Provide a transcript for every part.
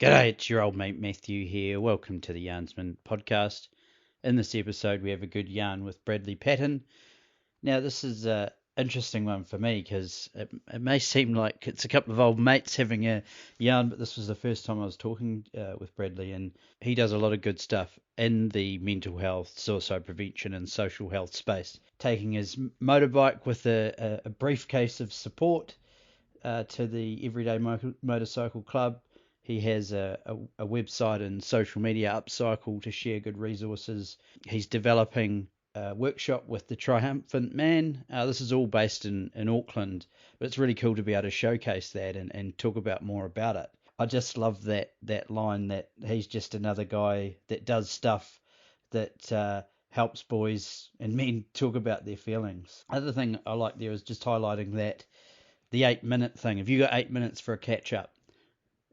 G'day, it's your old mate Matthew here. Welcome to the Yarnsman podcast. In this episode, we have a good yarn with Bradley Patten. Now, this is an interesting one for me because it may seem like it's a couple of old mates having a yarn, but this was the first time I was talking with Bradley, and he does a lot of good stuff in the mental health, suicide prevention, and social health space. Taking his motorbike with a briefcase of support to the Everyday Motorcycle Club. He has a website and social media upcycle to share good resources. He's developing a workshop with the Triumphant Man. This is all based in Auckland, but it's really cool to be able to showcase that and talk about more about it. I just love that line that he's just another guy that does stuff that helps boys and men talk about their feelings. Other thing I like there is just highlighting that the 8-minute thing. If you got 8 minutes for a catch up,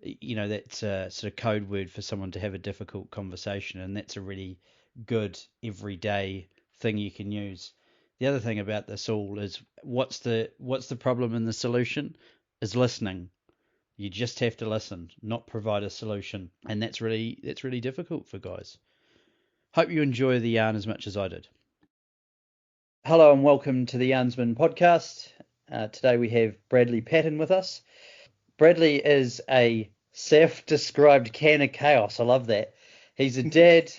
that's a sort of code word for someone to have a difficult conversation, and that's a really good everyday thing you can use. The other thing about this all is what's the problem and the solution is listening. You just have to listen, not provide a solution, and that's really difficult for guys. Hope you enjoy the yarn as much as I did. Hello and welcome to the Yarnsman podcast. Today we have Bradley Patten with us. Bradley is a self-described can of chaos. I love that. He's a dad,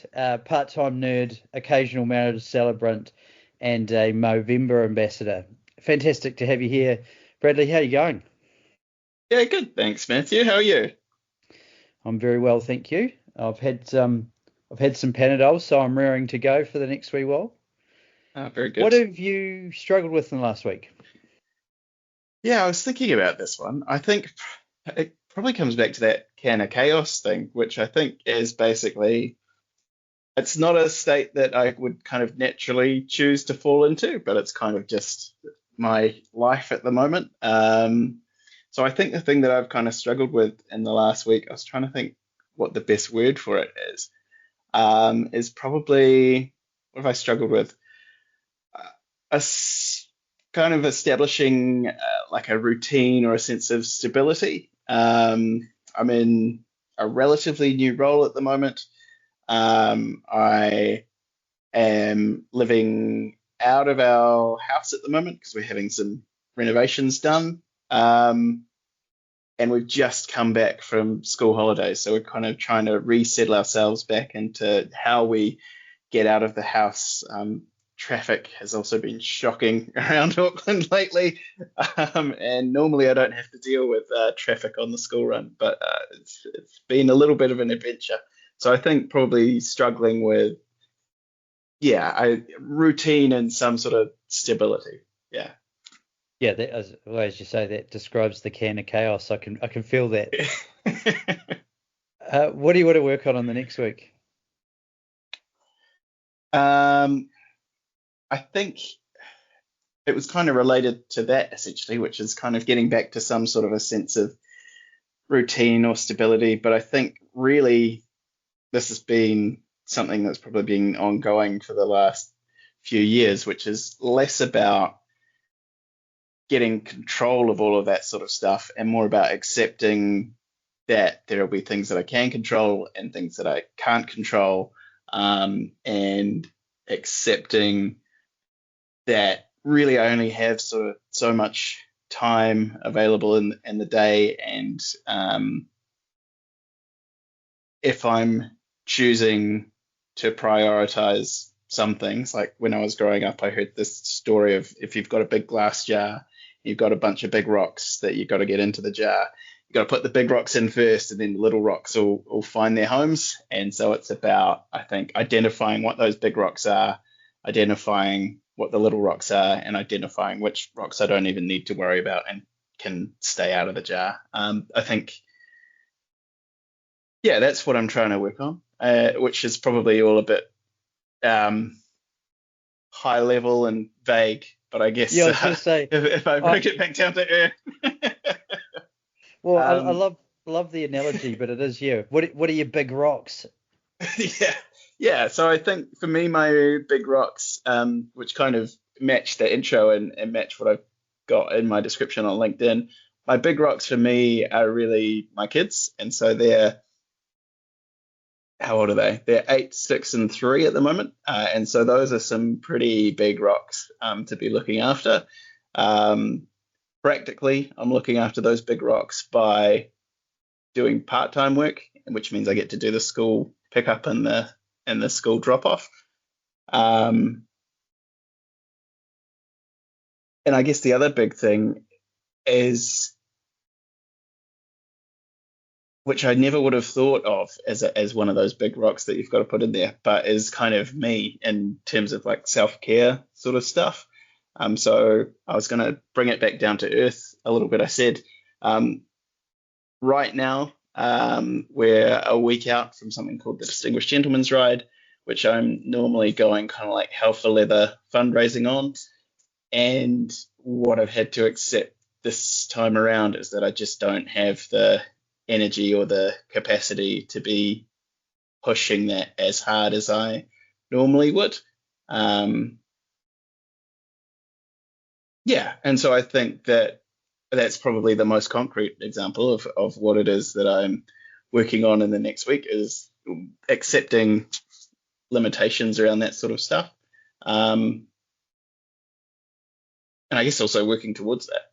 part-time nerd, occasional marriage celebrant, and a Movember ambassador. Fantastic to have you here. Bradley, how are you going? Yeah, good. Thanks, Matthew. How are you? I'm very well, thank you. I've had some Panadol, so I'm raring to go for the next wee while. Very good. What have you struggled with in the last week? Yeah, I was thinking about this one. I think it probably comes back to that can of chaos thing, which I think is basically, it's not a state that I would kind of naturally choose to fall into, but it's kind of just my life at the moment. So I think the thing that I've kind of struggled with in the last week, I was trying to think what the best word for it is probably, what have I struggled with? Kind of establishing like a routine or a sense of stability. I'm in a relatively new role at the moment. I am living out of our house at the moment because we're having some renovations done. And we've just come back from school holidays. So we're kind of trying to resettle ourselves back into how we get out of the house. Traffic has also been shocking around Auckland lately, and normally I don't have to deal with traffic on the school run, but it's been a little bit of an adventure. So I think probably struggling with, routine and some sort of stability. Yeah. Yeah, that, as you say, that describes the can of chaos. I can feel that. What do you want to work on in the next week? I think it was kind of related to that essentially, which is kind of getting back to some sort of a sense of routine or stability. But I think really this has been something that's probably been ongoing for the last few years, which is less about getting control of all of that sort of stuff and more about accepting that there will be things that I can control and things that I can't control, and accepting that really I only have sort of so much time available in the day, and if I'm choosing to prioritize some things, like when I was growing up, I heard this story of if you've got a big glass jar, you've got a bunch of big rocks that you've got to get into the jar. You've got to put the big rocks in first, and then the little rocks will find their homes. And so it's about, I think, identifying what those big rocks are, identifying what the little rocks are, and identifying which rocks I don't even need to worry about and can stay out of the jar. I think, that's what I'm trying to work on, which is probably all a bit high level and vague, but I guess I was going to say, if I break it back down to earth. Well, I love the analogy, but it is you. What are your big rocks? Yeah. So I think for me, my big rocks, which kind of match the intro and match what I've got in my description on LinkedIn, my big rocks for me are really my kids, and so they're how old are they? They're 8, 6, and 3 at the moment, and so those are some pretty big rocks to be looking after. Um, Practically, I'm looking after those big rocks by doing part-time work, which means I get to do the school pickup and the school drop-off. Um, and I guess the other big thing is, which I never would have thought of as one of those big rocks that you've got to put in there, but is kind of me in terms of like self-care sort of stuff. So I was going to bring it back down to earth a little bit. I said, um, right now, we're a week out from something called the Distinguished Gentleman's Ride, which I'm normally going kind of like hell for leather fundraising on. And what I've had to accept this time around is that I just don't have the energy or the capacity to be pushing that as hard as I normally would. Um, yeah, and so I think that that's probably the most concrete example of what it is that I'm working on in the next week is accepting limitations around that sort of stuff. Um, and I guess also working towards that.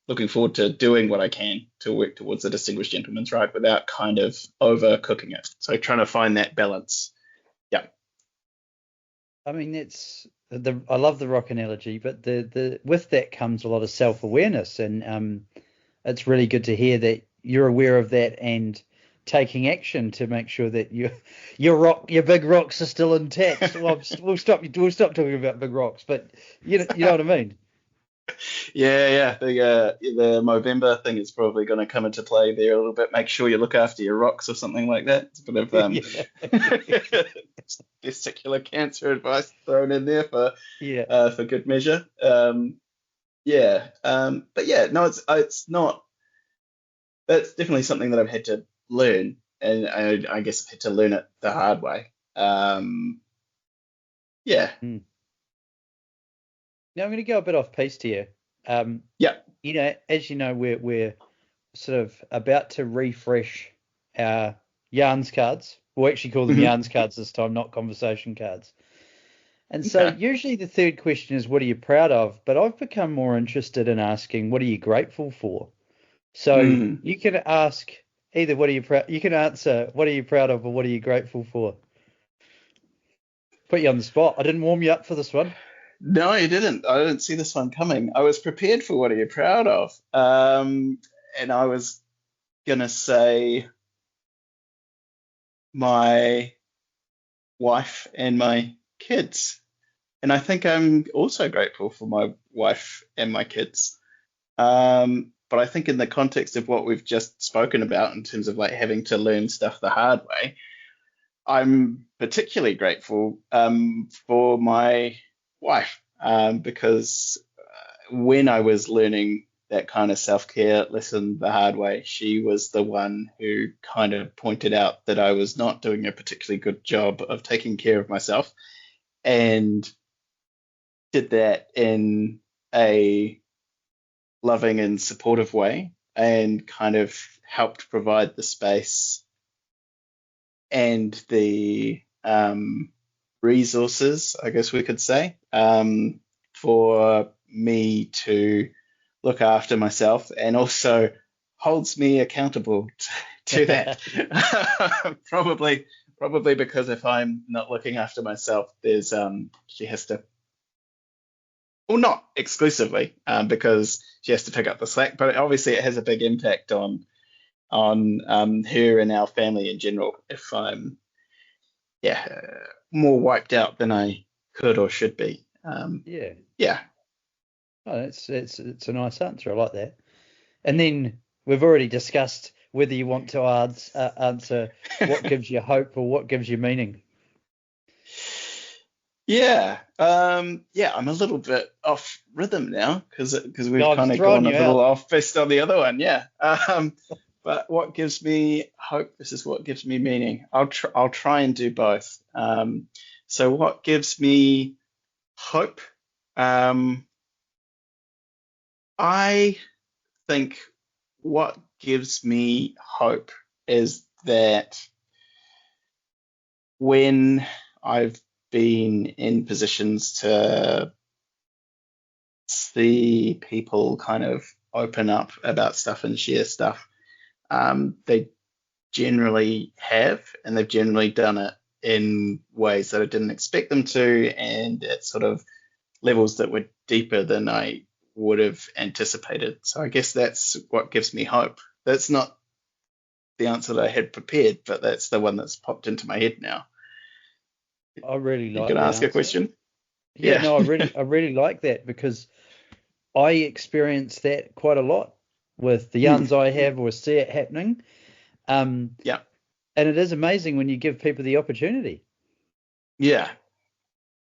Looking forward to doing what I can to work towards the Distinguished Gentleman's Ride without kind of overcooking it. So trying to find that balance. Yeah. I mean, I love the rock analogy, but the with that comes a lot of self-awareness, and it's really good to hear that you're aware of that and taking action to make sure that your big rocks are still intact. Well, we'll stop talking about big rocks, but you know what I mean. Yeah. The Movember thing is probably going to come into play there a little bit. Make sure you look after your rocks or something like that. It's a bit of Yeah, testicular cancer advice thrown in there yeah. for good measure. But yeah, no, it's not. That's definitely something that I've had to learn, and I guess I've had to learn it the hard way. Yeah, Mm. Now I'm going to go a bit off piste here. Um, yeah, as you know, we're sort of about to refresh our yarns cards. We'll actually call them hmm yarns cards this time, not conversation cards. And so okay, usually the third question is, what are you proud of? But I've become more interested in asking, what are you grateful for? So mm. you can ask either what are you proud, you can answer what are you proud of or what are you grateful for? Put you on the spot. I didn't warm you up for this one. No, you didn't. I didn't see this one coming. I was prepared for what are you proud of? And I was gonna say my wife and my kids. And I think I'm also grateful for my wife and my kids. But I think in the context of what we've just spoken about in terms of like having to learn stuff the hard way, I'm particularly grateful for my wife because when I was learning that kind of self-care lesson the hard way, she was the one who kind of pointed out that I was not doing a particularly good job of taking care of myself and did that in a loving and supportive way and kind of helped provide the space and the resources, I guess we could say, for me to look after myself and also holds me accountable to that. Probably because if I'm not looking after myself, there's she has to, well, not exclusively, because she has to pick up the slack, but obviously it has a big impact on her and our family in general if I'm more wiped out than I could or should be. Yeah. Yeah. Oh, it's a nice answer. I like that. And then we've already discussed whether you want to answer what gives you hope or what gives you meaning. Yeah, I'm a little bit off rhythm now because we've No, I was kind of throwing gone a you little out. off best on the other one. Yeah. But what gives me hope? This is what gives me meaning. I'll try and do both. So what gives me hope? Um, I think what gives me hope is that when I've been in positions to see people kind of open up about stuff and share stuff, they generally have, and they've generally done it in ways that I didn't expect them to, and at sort of levels that were deeper than I would have anticipated. So I guess that's what gives me hope. That's not the answer that I had prepared, but that's the one that's popped into my head now. I really You like can that ask a answer. question? Yeah, Yeah. no, I really like that because I experience that quite a lot with the Hmm. yarns I have or see it happening. Um, Yeah. and it is amazing when you give people the opportunity. Yeah.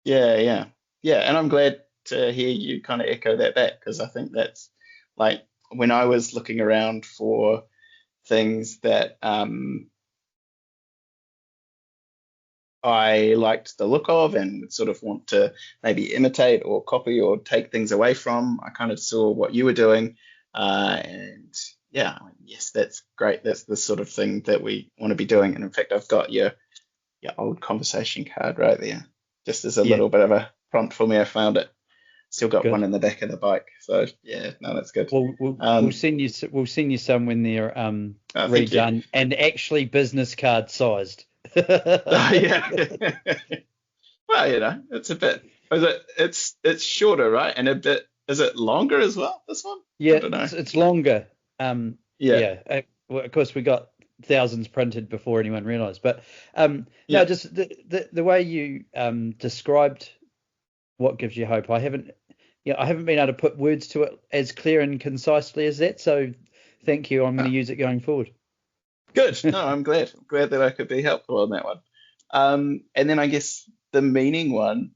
Yeah. Yeah. Yeah. And I'm glad to hear you kind of echo that back, because I think that's like when I was looking around for things that I liked the look of and sort of want to maybe imitate or copy or take things away from, I kind of saw what you were doing. And yeah, yes, that's great. That's the sort of thing that we want to be doing. And in fact, I've got your old conversation card right there, just as a Yeah, little bit of a prompt for me. I found it. Still got one good. in the back of the bike. So yeah, no, that's good. We'll Um, send you some when they're Thank you. redone and actually business card sized. Yeah. Well, it's a bit. Is it? It's shorter, right? And a bit. Is it longer as well? This one? I Yeah, don't know. it's longer. Yeah. Yeah. Well, of course, we got thousands printed before anyone realised. But no, Yeah. just the way you described what gives you hope. I haven't been able to put words to it as clear and concisely as that. So thank you. I'm going to Ah, use it going forward. good. No, I'm glad. I'm glad that I could be helpful on that one. And then I guess the meaning one.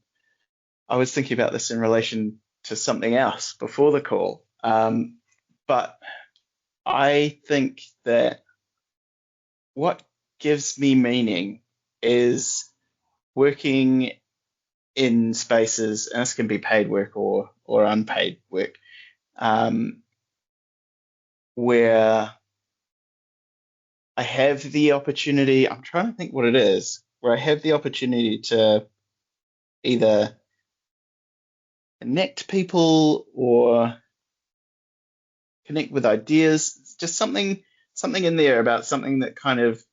I was thinking about this in relation to something else before the call. But I think that what gives me meaning is working in spaces, and this can be paid work or unpaid work, um, where I have the opportunity. I'm trying to think what it is, where I have the opportunity to either connect people or connect with ideas. It's just something in there about something that kind of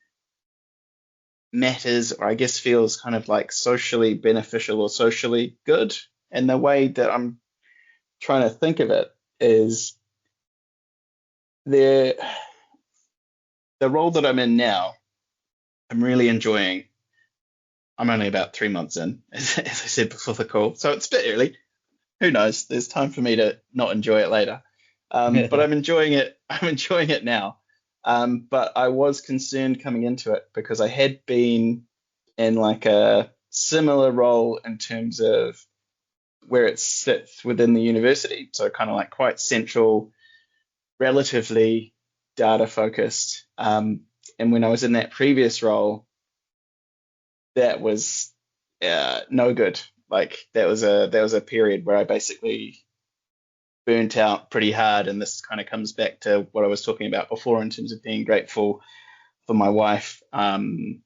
matters, or I guess feels kind of like socially beneficial or socially good. And the way that I'm trying to think of it is the the role that I'm in now, I'm really enjoying. I'm only about 3 months in, as I said before the call, so it's a bit early. Who knows? There's time for me to not enjoy it later. But I'm enjoying it. I'm enjoying it now. But I was concerned coming into it because I had been in like a similar role in terms of where it sits within the university. So kind of like quite central, relatively data focused. And when I was in that previous role, that was no good. Like that was a period where I basically burnt out pretty hard, and this kind of comes back to what I was talking about before in terms of being grateful for my wife, and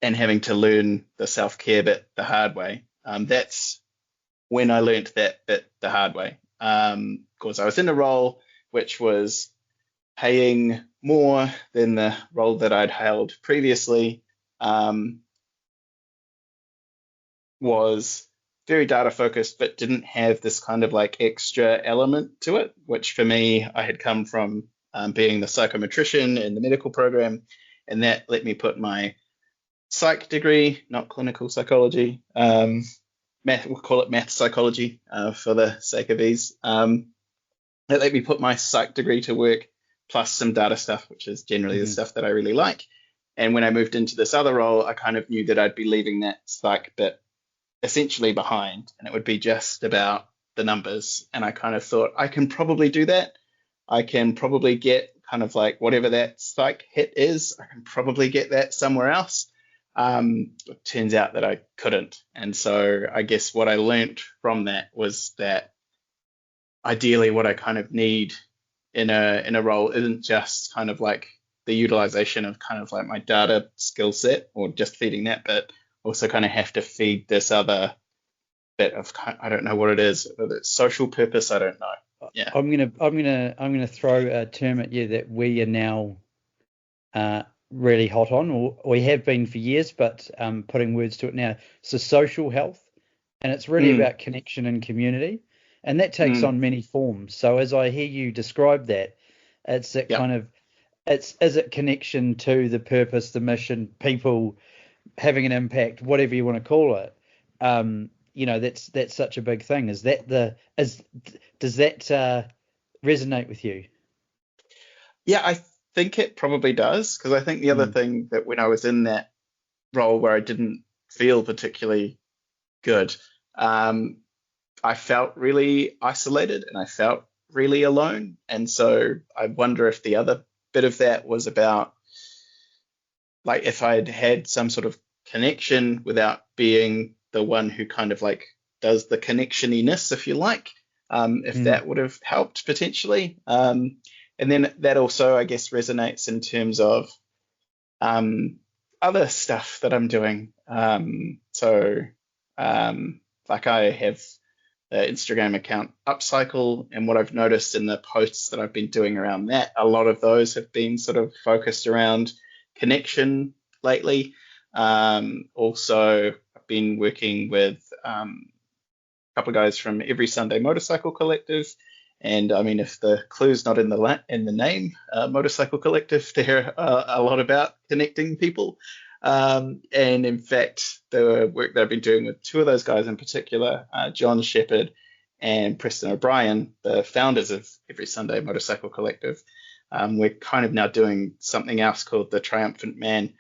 having to learn the self care bit the hard way. That's when I learnt that bit the hard way. Of course, I was in a role which was paying more than the role that I'd held previously. Um, was very data focused, but didn't have this kind of like extra element to it, which for me, I had come from being the psychometrician in the medical program, and that let me put my psych degree, not clinical psychology, math, we'll call it math psychology for the sake of ease. That let me put my psych degree to work, plus some data stuff, which is generally the Mhm. stuff that I really like. And when I moved into this other role, I kind of knew that I'd be leaving that psych bit essentially behind, and it would be just about the numbers. And I kind of thought I can probably do that. I can probably get kind of like whatever that psych hit is, I can probably get that somewhere else. It turns out that I couldn't. And so I guess what I learnt from that was that ideally what I kind of need in a role isn't just kind of like the utilization of kind of like my data skill set, or just feeding that, but also kind of have to feed this other bit of, I don't know what it is, whether it's social purpose, I don't know. Yeah. I'm gonna throw a term at you that we are now really hot on, or we have been for years, but putting words to it now. So social health, and it's really Mm, about connection and community, and that takes mm, on many forms. So as I hear you describe that, it's that yeah. kind of is it connection to the purpose, the mission, people having an impact, whatever you want to call it. That's such a big thing. Is that the is does that resonate with you? Yeah, I think it probably does, because I think the other Mm, thing that when I was in that role where I didn't feel particularly good, um, I felt really isolated and I felt really alone. And so I wonder if the other bit of that was about, like, if I'd had some sort of connection without being the one who kind of like does the connectioniness, if you like, if mm, that would have helped potentially. And then that also, I guess, resonates in terms of um, other stuff that I'm doing. Like, I have the Instagram account Upcycle, and what I've noticed in the posts that I've been doing around that, a lot of those have been sort of focused around connection lately. Also, I've been working with a couple of guys from Every Sunday Motorcycle Collective. And I mean, if the clue's not in the name, Motorcycle Collective, they're a lot about connecting people. And in fact, the work that I've been doing with two of those guys in particular, John Shepherd and Preston O'Brien, the founders of Every Sunday Motorcycle Collective, we're kind of now doing something else called the Triumphant Man,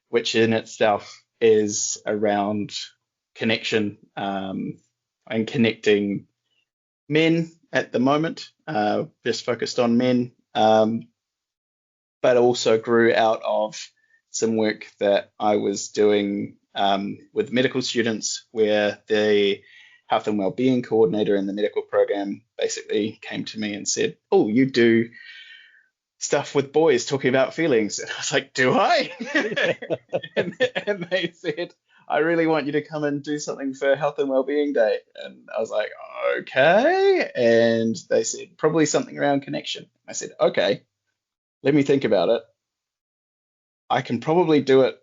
which in itself is around connection, and connecting men at the moment, just focused on men, but also grew out of some work that I was doing with medical students, where the health and wellbeing coordinator in the medical program basically came to me and said, "Oh, you do stuff with boys talking about feelings." And I was like, "Do I?" and they said, "I really want you to come and do something for Health and Wellbeing Day." And I was like, "Okay." And they said, "Probably something around connection." I said, "Okay, let me think about it. I can probably do it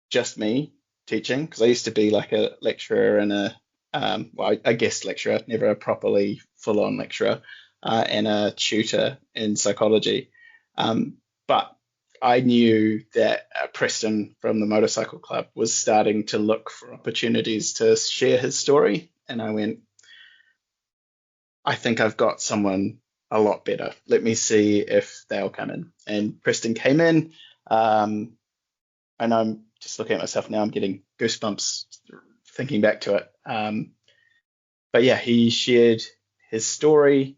just me teaching, because I used to be like a lecturer and a guest lecturer, never a properly full-on lecturer, and a tutor in psychology. But I knew that Preston from the Motorcycle Club was starting to look for opportunities to share his story. And I went, I think I've got someone a lot better. Let me see if they'll come in. And Preston came in. And I'm just looking at myself now, I'm getting goosebumps thinking back to it. But yeah, he shared his story.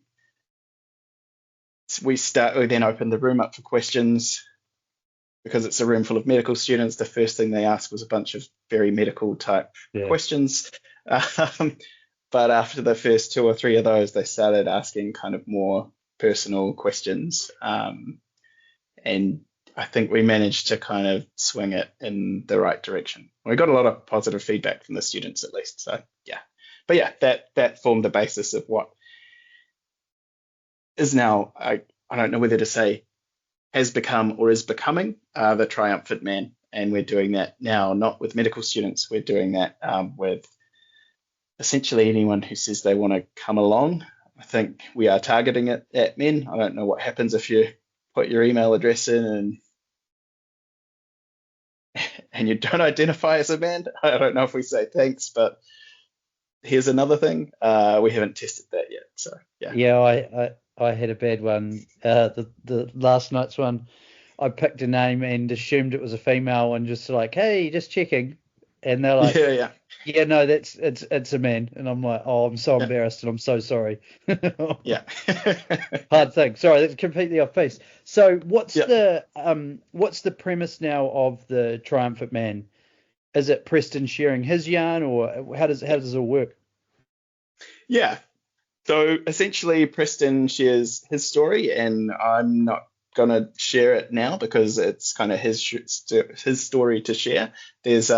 We then opened the room up for questions. Because it's a room full of medical students, the first thing they asked was a bunch of very medical type yeah. questions. But after the first two or three of those, they started asking kind of more personal questions. And I think we managed to kind of swing it in the right direction. We got a lot of positive feedback from the students, at least. So yeah, but yeah, that formed the basis of what is now, I don't know whether to say has become or is becoming the Triumphant Man. And we're doing that now, not with medical students. We're doing that with essentially anyone who says they want to come along. I think we are targeting it at men. I don't know what happens if you put your email address in and you don't identify as a man. I don't know if we say thanks, but here's another thing. We haven't tested that yet. So yeah. Yeah, I had a bad one. The last night's one, I picked a name and assumed it was a female and just like, hey, just checking. And they're like, Yeah, yeah, yeah, no, it's a man. And I'm like, oh, I'm so yeah, embarrassed and I'm so sorry. yeah. Hard thing. Sorry, that's completely off piece. So Yeah. what's the premise now of the Triumphant Man? Is it Preston sharing his yarn, or how does it all work? Yeah. So essentially, Preston shares his story, and I'm not gonna share it now because it's kind of his story to share. There's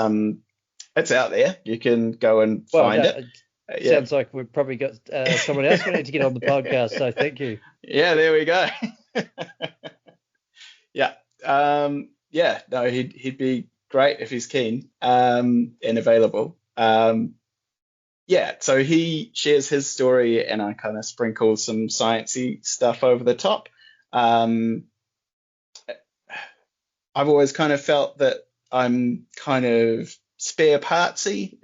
it's out there. You can go and Well, find it. it Yeah, sounds like we've probably got someone else we need to get on the podcast. So thank you. yeah. There we go. Yeah. Yeah. No, he'd be great if he's keen and available. Yeah. So he shares his story, and I kind of sprinkle some sciencey stuff over the top. Um, I've always kind of felt that I'm kind of spare partsy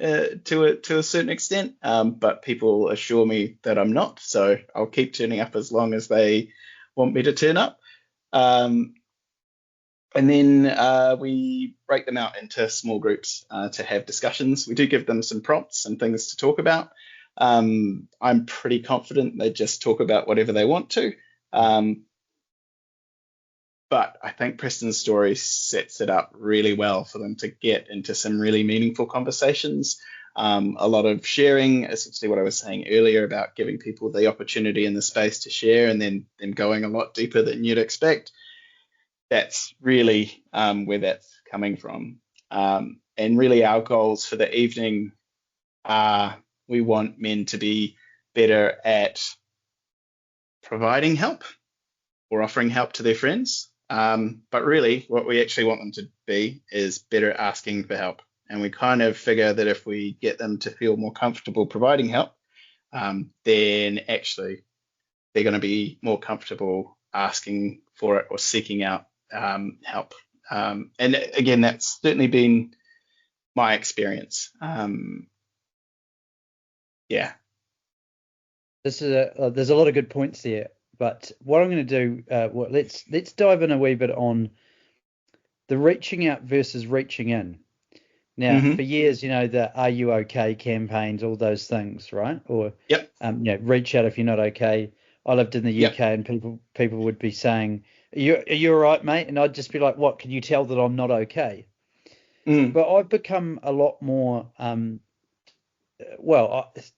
to a certain extent, but people assure me that I'm not. So I'll keep turning up as long as they want me to turn up. Um, and then we break them out into small groups to have discussions. We do give them some prompts and things to talk about. I'm pretty confident they just talk about whatever they want to. But I think Preston's story sets it up really well for them to get into some really meaningful conversations. A lot of sharing, essentially what I was saying earlier about giving people the opportunity and the space to share, and then them going a lot deeper than you'd expect. That's really where that's coming from. And really our goals for the evening are we want men to be better at providing help or offering help to their friends. But really, what we actually want them to be is better at asking for help. And we kind of figure that if we get them to feel more comfortable providing help, then actually they're going to be more comfortable asking for it or seeking out help. And again, that's certainly been my experience. Yeah. There's a lot of good points there. But what I'm going to do, let's dive in a wee bit on the reaching out versus reaching in. Now, Mm-hmm. for years, the "Are you okay" campaigns, all those things, right? Or Yep. reach out if you're not okay. I lived in the Yep. UK, and people would be saying, "Are you all right, mate?" And I'd just be like, "What? Can you tell that I'm not okay?" Mm. But I've become a lot more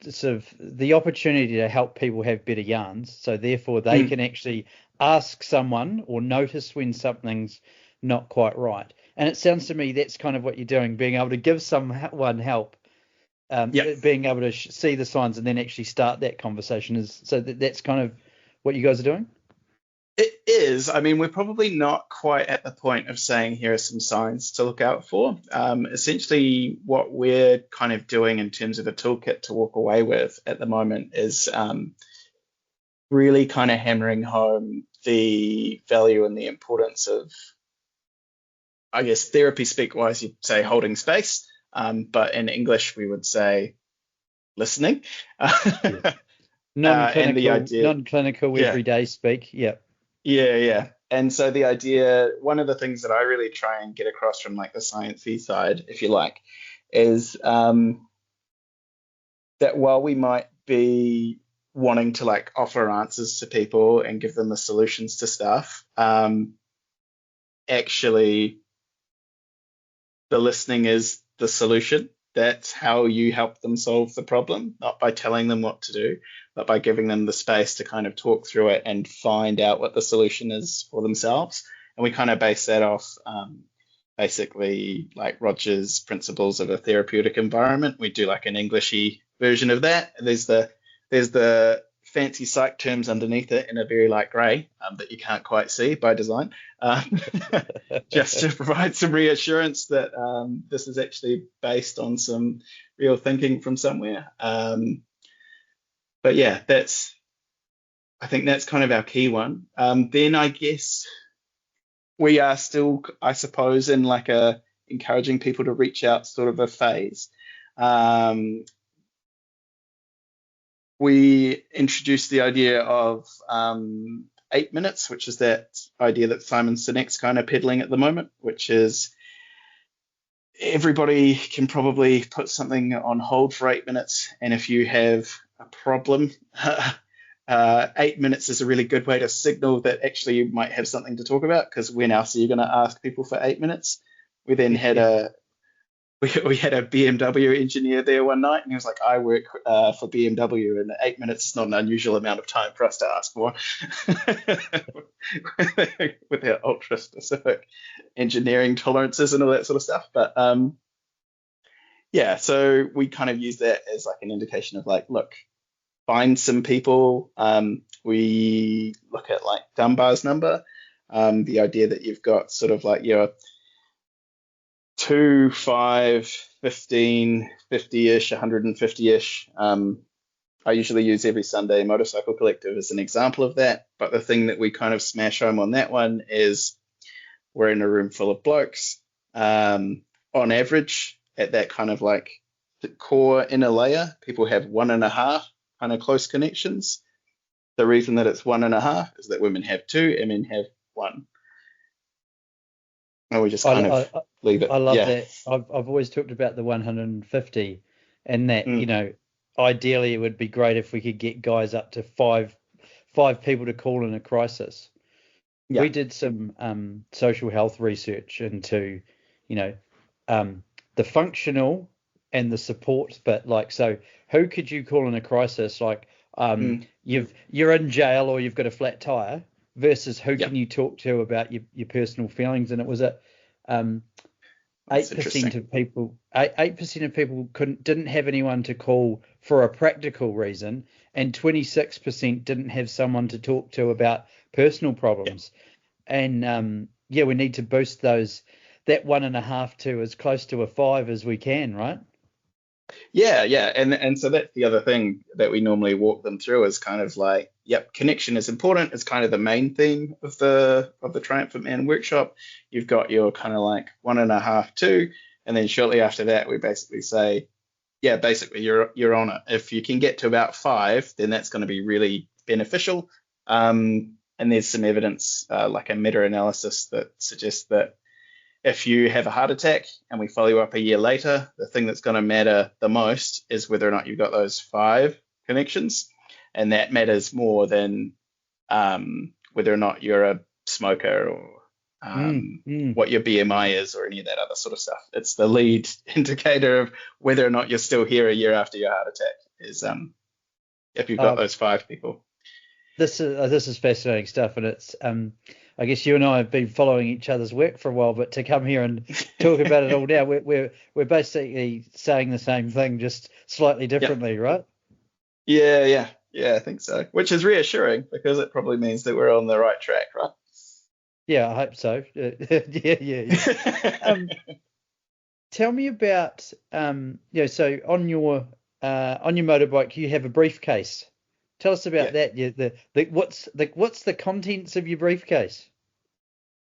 sort of the opportunity to help people have better yarns, so therefore they Mm. can actually ask someone or notice when something's not quite right. And it sounds to me that's kind of what you're doing, being able to give someone help, Yep. being able to see the signs and then actually start that conversation. That's kind of what you guys are doing. It is. I mean, we're probably not quite at the point of saying here are some signs to look out for. Essentially, what we're kind of doing in terms of a toolkit to walk away with at the moment is really kind of hammering home the value and the importance of, I guess, therapy speak wise, you'd say holding space, but in English, we would say listening. Yeah. And the Non-clinical, idea, non-clinical yeah. everyday speak. Yeah. Yeah, yeah. And so the idea, one of the things that I really try and get across from like the sciencey side, if you like, is that while we might be wanting to like offer answers to people and give them the solutions to stuff, actually the listening is the solution. That's how you help them solve the problem, not by telling them what to do, but by giving them the space to kind of talk through it and find out what the solution is for themselves. And we kind of base that off basically like Roger's principles of a therapeutic environment. We do like an Englishy version of that. There's the fancy psych terms underneath it in a very light grey that you can't quite see by design, just to provide some reassurance that this is actually based on some real thinking from somewhere. But yeah, I think that's kind of our key one. Then I guess we are still, I suppose, in like a encouraging people to reach out sort of a phase. We introduced the idea of 8 minutes, which is that idea that Simon Sinek's kind of peddling at the moment, which is everybody can probably put something on hold for 8 minutes. And if you have a problem, 8 minutes is a really good way to signal that actually you might have something to talk about, because when else are you going to ask people for 8 minutes? We then had we had a BMW engineer there one night, and he was like, "I work for BMW, and 8 minutes is not an unusual amount of time for us to ask for," with our ultra specific engineering tolerances and all that sort of stuff. But yeah, so we kind of use that as like an indication of like, look, find some people. We look at like Dunbar's number, the idea that you've got sort of like your 2, 5, 15, 50-ish, 150-ish. I usually use Every Sunday Motorcycle Collective as an example of that. But the thing that we kind of smash home on that one is we're in a room full of blokes. On average, at that kind of like the core inner layer, people have 1.5 kind of close connections. The reason that it's 1.5 is that women have 2 and men have 1. And we just kind of leave it. I love that. I've always talked about the 150, and that ideally it would be great if we could get guys up to five people to call in a crisis. Yeah. We did some social health research into the functional and the support bit. Like, so who could you call in a crisis? Like, you're in jail or you've got a flat tire, versus who can you talk to about your personal feelings. And it was at 8% of people. 8% of people didn't have anyone to call for a practical reason, and 26% didn't have someone to talk to about personal problems. And we need to boost that 1.5 to as close to a 5 as we can, right? Yeah. And so that's the other thing that we normally walk them through is kind of like, connection is important. It's kind of the main theme of the Triumphant Man workshop. You've got your kind of like 1.5, 2, and then shortly after that, we basically say, basically you're on it. If you can get to about 5, then that's going to be really beneficial. And there's some evidence, like a meta-analysis, that suggests that if you have a heart attack and we follow you up a year later, the thing that's going to matter the most is whether or not you've got those 5 connections. And that matters more than whether or not you're a smoker or what your BMI is or any of that other sort of stuff. It's the lead indicator of whether or not you're still here a year after your heart attack is if you've got those 5 people. This is fascinating stuff, and it's I guess you and I have been following each other's work for a while, but to come here and talk about it all now, we're basically saying the same thing, just slightly differently, right? Yeah, I think so. Which is reassuring because it probably means that we're on the right track, right? Yeah, I hope so. Yeah. Tell me about so on your motorbike you have a briefcase. Tell us about that. What's the contents of your briefcase?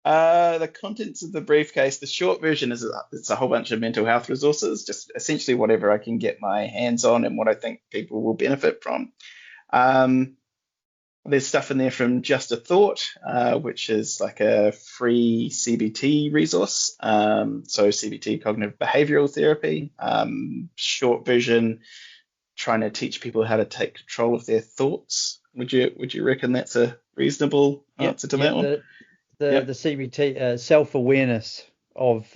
The contents of the briefcase, the short version is it's a whole bunch of mental health resources, just essentially whatever I can get my hands on and what I think people will benefit from. There's stuff in there from Just a Thought, which is like a free CBT resource. So CBT, cognitive behavioral therapy. Short version, trying to teach people how to take control of their thoughts. Would you reckon that's a reasonable answer to that one? The CBT, self-awareness of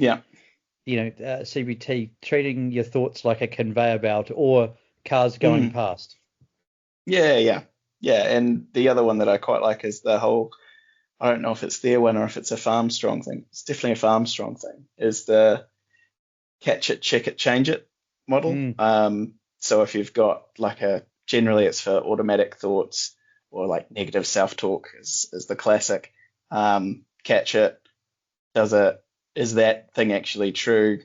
CBT, treating your thoughts like a conveyor belt or cars going past. Yeah. And the other one that I quite like is the whole, I don't know if it's their one or if it's a Farm Strong thing. It's definitely a Farm Strong thing, is the catch it, check it, change it model. So if you've got like generally it's for automatic thoughts or like negative self-talk is the classic. Catch it. Is that thing actually true?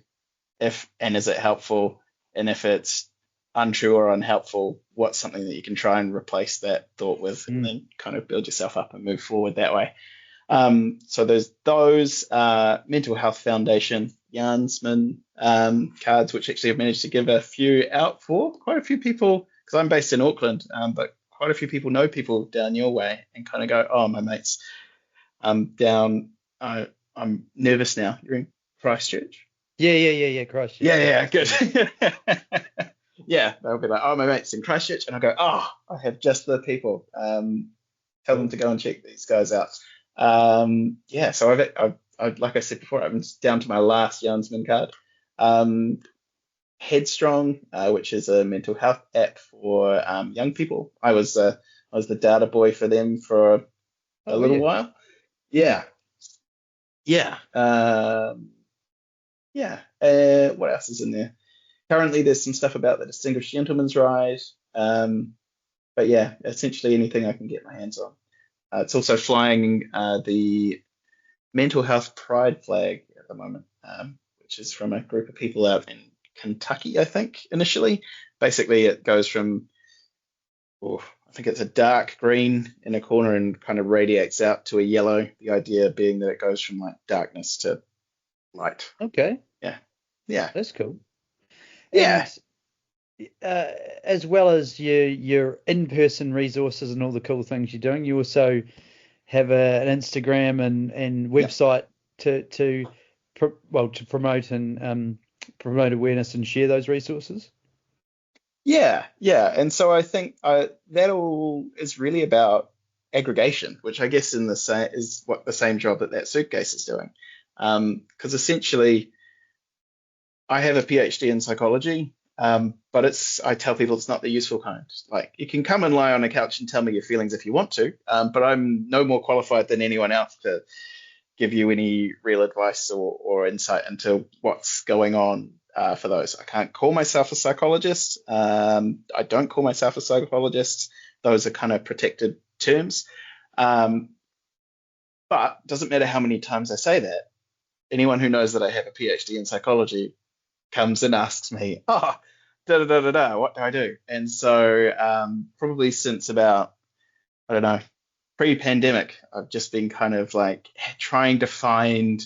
And is it helpful? And if it's untrue or unhelpful, what's something that you can try and replace that thought with, and then kind of build yourself up and move forward that way. So there's those Mental Health Foundation Yarnsman cards, which actually I've managed to give a few out for quite a few people, because I'm based in Auckland, but quite a few people know people down your way and kind of go, oh, my mates down, I'm nervous now. You're in Christchurch? Yeah, Christchurch. Yeah, good. Yeah, they'll be like, oh, my mate's in Christchurch, and I'll go, oh, I have just the people. Tell them to go and check these guys out. So I've like I said before, I'm down to my last Yarnsman card. Um, Headstrong, which is a mental health app for young people. I was the data boy for them for a Oh little yeah. while. Hmm. Yeah, yeah, yeah. What else is in there? Currently, there's some stuff about the Distinguished Gentleman's Ride. But yeah, essentially anything I can get my hands on. It's also flying the mental health pride flag at the moment, which is from a group of people out in Kentucky, I think, initially. Basically, it goes from, oh, I think it's a dark green in a corner and kind of radiates out to a yellow. The idea being that it goes from like darkness to light. Okay, Yeah. Yeah. that's cool. Yeah. And uh, as well as your in-person resources and all the cool things you're doing, you also have an Instagram and Yeah. website to promote and promote awareness and share those resources. Yeah, yeah, and so I think that all is really about aggregation, which I guess in the same is what the same job that suitcase is doing. Because essentially, I have a PhD in psychology, but I tell people it's not the useful kind. Like you can come and lie on a couch and tell me your feelings if you want to, but I'm no more qualified than anyone else to give you any real advice or insight into what's going on for those. I can't call myself a psychologist. I don't call myself a psychologist. Those are kind of protected terms. Um, but it doesn't matter how many times I say that. Anyone who knows that I have a PhD in psychology comes and asks me, oh, da da da da da, what do I do? And so probably since about, I don't know, pre-pandemic, I've just been kind of like trying to find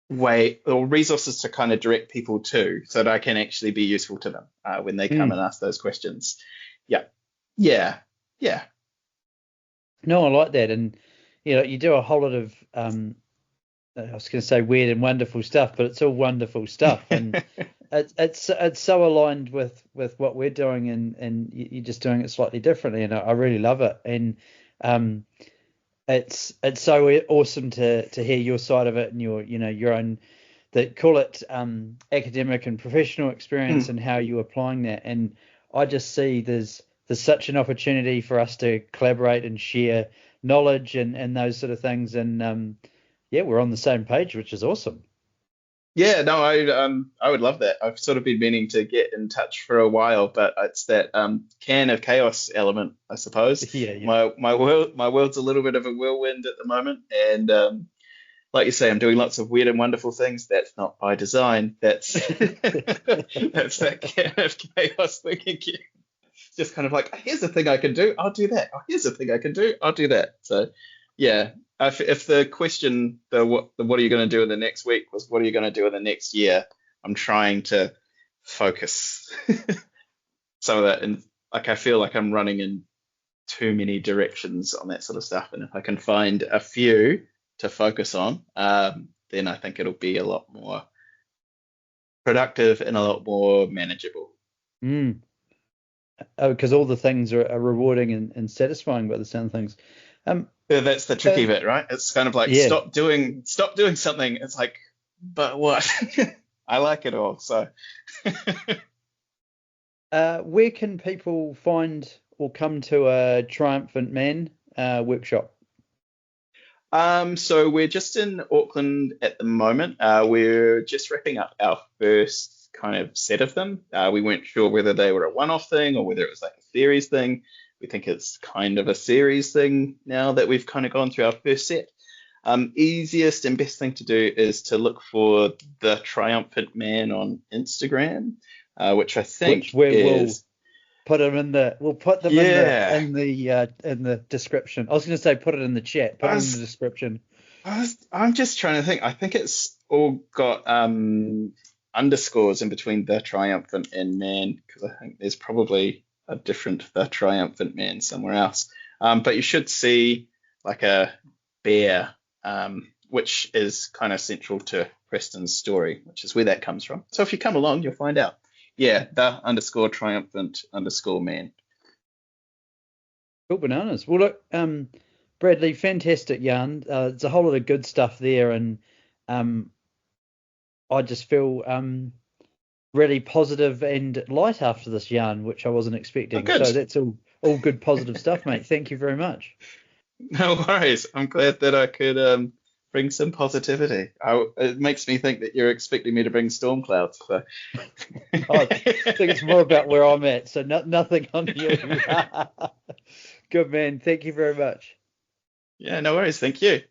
way or resources to kind of direct people to so that I can actually be useful to them when they come Mm. and ask those questions. Yeah, yeah, yeah. No, I like that, and you do a whole lot of I was going to say weird and wonderful stuff, but it's all wonderful stuff, and it's so aligned with what we're doing, and you're just doing it slightly differently, and I really love it, and um, it's so awesome to hear your side of it and your own that call it academic and professional experience Mm, and how you're applying that, and I just see there's such an opportunity for us to collaborate and share knowledge and those sort of things, and yeah, we're on the same page, which is awesome. yeah, no, I would love that. I've sort of been meaning to get in touch for a while, but it's that can of chaos element, I suppose. Yeah, yeah. My world's a little bit of a whirlwind at the moment, and like you say, I'm doing lots of weird and wonderful things. That's not by design. That's that's that can of chaos thing again. Just kind of like, here's a thing I can do, I'll do that. Oh, here's a thing I can do, I'll do that. So, yeah, if the question, the what are you going to do in the next week was what are you going to do in the next year, I'm trying to focus some of that. And like, I feel like I'm running in too many directions on that sort of stuff. And if I can find a few to focus on, then I think it'll be a lot more productive and a lot more manageable. Mm. Oh, because all the things are rewarding and satisfying by the sound of things. Um, Yeah, that's the tricky uh, bit, right? It's kind of like yeah. stop doing something. It's like, but what? I like it all. So, Where can people find or come to a Triumphant Man workshop? so we're just in Auckland at the moment. We're just wrapping up our first kind of set of them. We weren't sure whether they were a one-off thing or whether it was like a series thing. We think it's kind of a series thing now that we've kind of gone through our first set. Easiest and best thing to do is to look for the Triumphant Man on Instagram, which I Which think we will is, put them in the we'll put them yeah. in the description. I was going to say put it in the chat, put I it in the was, description. I'm just trying to think. I think it's all got underscores in between the Triumphant and Man because I think there's probably a different the Triumphant Man somewhere else. But you should see like a bear, which is kind of central to Preston's story, which is where that comes from. So if you come along, you'll find out. Yeah, the underscore Triumphant underscore Man. Cool bananas. Well, look, Bradley, fantastic yarn. There's a whole lot of good stuff there, and um, I just feel really positive and light after this yarn, which I wasn't Oh, expecting. good. So that's all good positive stuff, mate. Thank you very much. No worries. I'm glad that I could bring some positivity. It makes me think that you're expecting me to bring storm clouds. So. I think it's more about where I'm at, so nothing on you. Good man. Thank you very much. Yeah, no worries. Thank you.